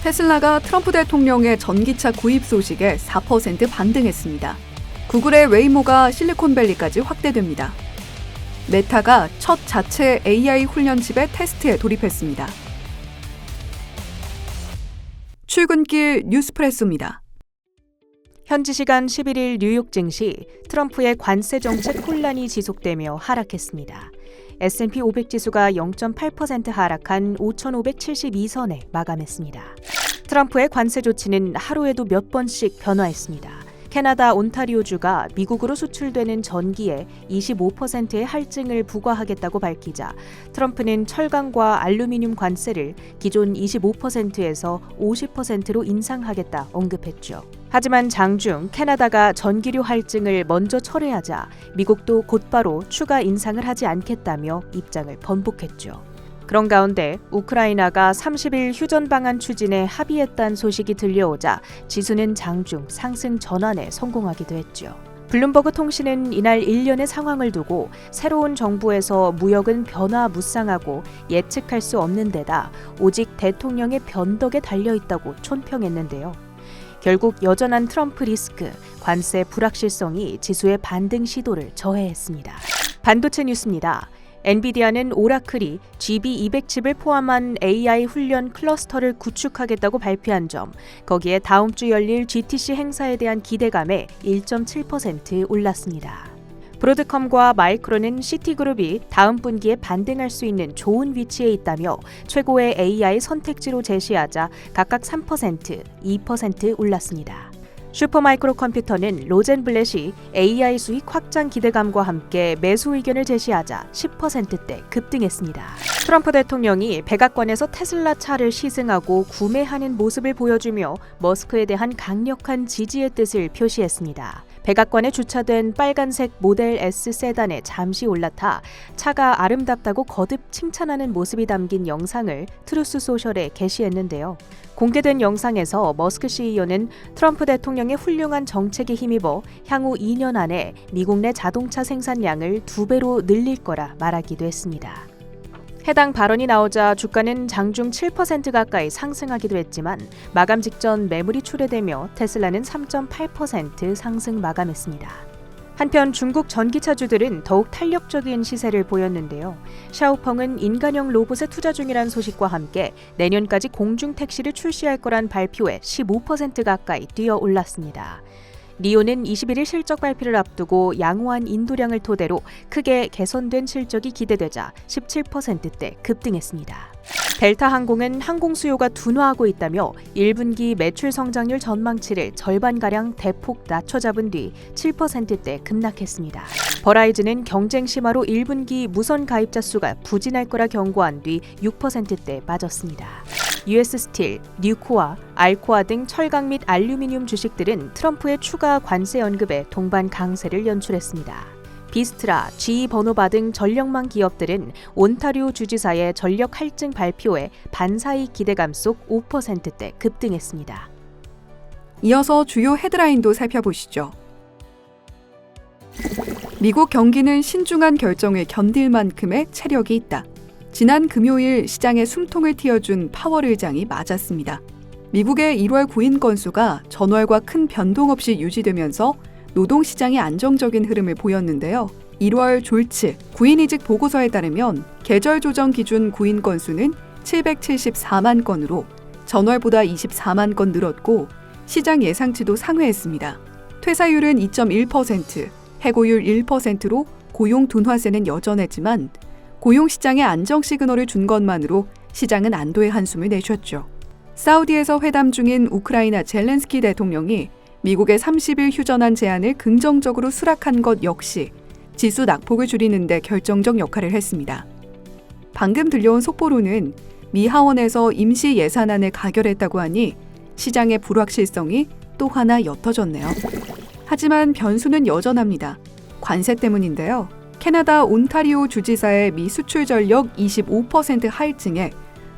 테슬라가 트럼프 대통령의 전기차 구입 소식에 4% 반등했습니다. 구글의 웨이모가 실리콘밸리까지 확대됩니다. 메타가 첫 자체 AI 훈련칩의 테스트에 돌입했습니다. 출근길 뉴스프레소입니다. 현지 시간 11일 뉴욕 증시, 트럼프의 관세 정책 혼란이 지속되며 하락했습니다. S&P 500 지수가 0.8% 하락한 5,572선에 마감했습니다. 트럼프의 관세 조치는 하루에도 몇 번씩 변화했습니다. 캐나다 온타리오주가 미국으로 수출되는 전기에 25%의 할증을 부과하겠다고 밝히자 트럼프는 철강과 알루미늄 관세를 기존 25%에서 50%로 인상하겠다 언급했죠. 하지만 장중 캐나다가 전기료 할증을 먼저 철회하자 미국도 곧바로 추가 인상을 하지 않겠다며 입장을 번복했죠. 그런 가운데 우크라이나가 30일 휴전 방안 추진에 합의했다는 소식이 들려오자 지수는 장중 상승 전환에 성공하기도 했죠. 블룸버그 통신은 이날 일련의 상황을 두고 새로운 정부에서 무역은 변화무쌍하고 예측할 수 없는 데다 오직 대통령의 변덕에 달려있다고 촌평했는데요. 결국 여전한 트럼프 리스크, 관세 불확실성이 지수의 반등 시도를 저해했습니다. 반도체 뉴스입니다. 엔비디아는 오라클이 GB200칩을 포함한 AI 훈련 클러스터를 구축하겠다고 발표한 점, 거기에 다음 주 열릴 GTC 행사에 대한 기대감에 1.7% 올랐습니다. 브로드컴과 마이크론은 시티그룹이 다음 분기에 반등할 수 있는 좋은 위치에 있다며 최고의 AI 선택지로 제시하자 각각 3%, 2% 올랐습니다. 슈퍼마이크로 컴퓨터는 로젠블렛이 AI 수익 확장 기대감과 함께 매수 의견을 제시하자 10%대 급등했습니다. 트럼프 대통령이 백악관에서 테슬라 차를 시승하고 구매하는 모습을 보여주며 머스크에 대한 강력한 지지의 뜻을 표시했습니다. 백악관에 주차된 빨간색 모델 S 세단에 잠시 올라타 차가 아름답다고 거듭 칭찬하는 모습이 담긴 영상을 트루스 소셜에 게시했는데요. 공개된 영상에서 머스크 CEO는 트럼프 대통령의 훌륭한 정책에 힘입어 향후 2년 안에 미국 내 자동차 생산량을 2배로 늘릴 거라 말하기도 했습니다. 해당 발언이 나오자 주가는 장중 7% 가까이 상승하기도 했지만 마감 직전 매물이 출회되며 테슬라는 3.8% 상승 마감했습니다. 한편 중국 전기차주들은 더욱 탄력적인 시세를 보였는데요. 샤오펑은 인간형 로봇에 투자 중이라는 소식과 함께 내년까지 공중택시를 출시할 거란 발표에 15% 가까이 뛰어올랐습니다. 니오는 21일 실적 발표를 앞두고 양호한 인도량을 토대로 크게 개선된 실적이 기대되자 17%대 급등했습니다. 델타항공은 항공 수요가 둔화하고 있다며 1분기 매출 성장률 전망치를 절반가량 대폭 낮춰잡은 뒤 7%대 급락했습니다. 버라이즌은 경쟁 심화로 1분기 무선 가입자 수가 부진할 거라 경고한 뒤 6%대 빠졌습니다. US 스틸, 뉴코아, 알코아 등 철강 및 알루미늄 주식들은 트럼프의 추가 관세 언급에 동반 강세를 연출했습니다. 비스트라, GE 버노바 등 전력망 기업들은 온타리오 주지사의 전력 할증 발표에 반사이익 기대감 속 5%대 급등했습니다. 이어서 주요 헤드라인도 살펴보시죠. 미국 경기는 신중한 결정을 견딜 만큼의 체력이 있다. 지난 금요일 시장에 숨통을 틔워준 파월 의장이 맞았습니다. 미국의 1월 구인 건수가 전월과 큰 변동 없이 유지되면서 노동시장이 안정적인 흐름을 보였는데요. 1월 졸츠 구인이직 보고서에 따르면 계절 조정 기준 구인 건수는 774만 건으로 전월보다 24만 건 늘었고 시장 예상치도 상회했습니다. 퇴사율은 2.1%, 해고율 1%로 고용 둔화세는 여전했지만 고용시장에 안정 시그널을 준 것만으로 시장은 안도의 한숨을 내쉬었죠. 사우디에서 회담 중인 우크라이나 젤렌스키 대통령이 미국의 30일 휴전안 제안을 긍정적으로 수락한 것 역시 지수 낙폭을 줄이는 데 결정적 역할을 했습니다. 방금 들려온 속보로는 미 하원에서 임시 예산안을 가결했다고 하니 시장의 불확실성이 또 하나 옅어졌네요. 하지만 변수는 여전합니다. 관세 때문인데요. 캐나다 온타리오 주지사의 미 수출 전력 25% 할증에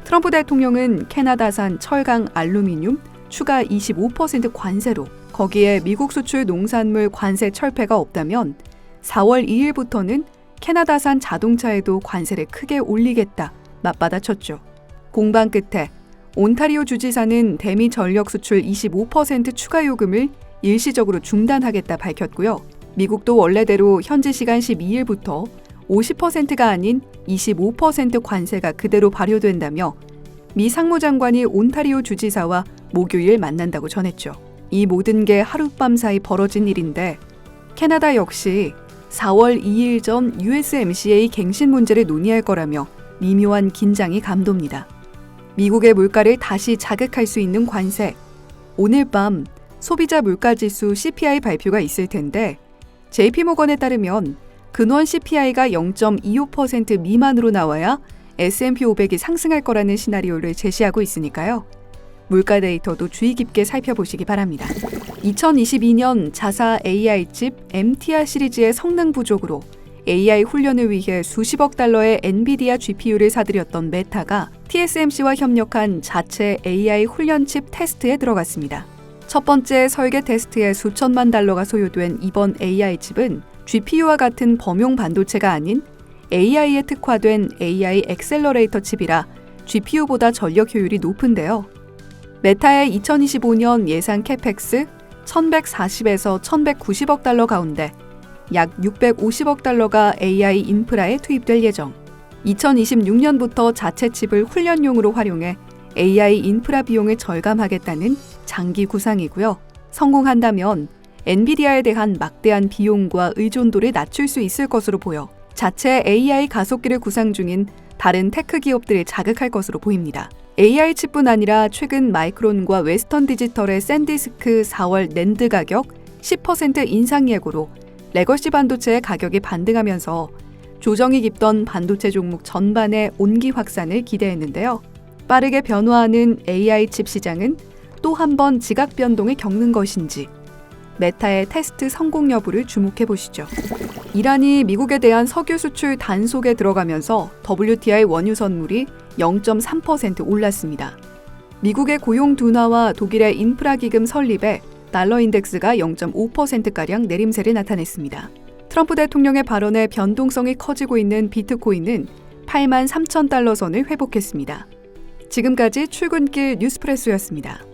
트럼프 대통령은 캐나다산 철강 알루미늄 추가 25% 관세로 거기에 미국 수출 농산물 관세 철폐가 없다면 4월 2일부터는 캐나다산 자동차에도 관세를 크게 올리겠다 맞받아쳤죠. 공방 끝에 온타리오 주지사는 대미 전력 수출 25% 추가 요금을 일시적으로 중단하겠다 밝혔고요. 미국도 원래대로 현지 시간 12일부터 50%가 아닌 25% 관세가 그대로 발효된다며 미 상무장관이 온타리오 주지사와 목요일 만난다고 전했죠. 이 모든 게 하룻밤 사이 벌어진 일인데 캐나다 역시 4월 2일 전 USMCA 갱신 문제를 논의할 거라며 미묘한 긴장이 감돕니다. 미국의 물가를 다시 자극할 수 있는 관세. 오늘 밤 소비자 물가지수 CPI 발표가 있을 텐데 JP모건에 따르면 근원 CPI가 0.25% 미만으로 나와야 S&P 500이 상승할 거라는 시나리오를 제시하고 있으니까요. 물가 데이터도 주의 깊게 살펴보시기 바랍니다. 2022년 자사 AI칩 MTR 시리즈의 성능 부족으로 AI 훈련을 위해 수십억 달러의 엔비디아 GPU를 사들였던 메타가 TSMC와 협력한 자체 AI 훈련칩 테스트에 들어갔습니다. 첫 번째 설계 테스트에 수천만 달러가 소요된 이번 AI칩은 GPU와 같은 범용 반도체가 아닌 AI에 특화된 AI 엑셀러레이터 칩이라 GPU보다 전력 효율이 높은데요. 메타의 2025년 예상 캐펙스 1140에서 1190억 달러 가운데 약 650억 달러가 AI 인프라에 투입될 예정. 2026년부터 자체 칩을 훈련용으로 활용해 AI 인프라 비용을 절감하겠다는 장기 구상이고요. 성공한다면 엔비디아에 대한 막대한 비용과 의존도를 낮출 수 있을 것으로 보여 자체 AI 가속기를 구상 중인 다른 테크 기업들을 자극할 것으로 보입니다. AI 칩뿐 아니라 최근 마이크론과 웨스턴 디지털의 샌디스크 4월 낸드 가격 10% 인상 예고로 레거시 반도체의 가격이 반등하면서 조정이 깊던 반도체 종목 전반의 온기 확산을 기대했는데요. 빠르게 변화하는 AI 칩 시장은 또 한 번 지각 변동을 겪는 것인지 메타의 테스트 성공 여부를 주목해 보시죠. 이란이 미국에 대한 석유 수출 단속에 들어가면서 WTI 원유 선물이 0.3% 올랐습니다. 미국의 고용 둔화와 독일의 인프라 기금 설립에 달러 인덱스가 0.5%가량 내림세를 나타냈습니다. 트럼프 대통령의 발언에 변동성이 커지고 있는 비트코인은 8만 3천 달러 선을 회복했습니다. 지금까지 출근길 뉴스프레소였습니다.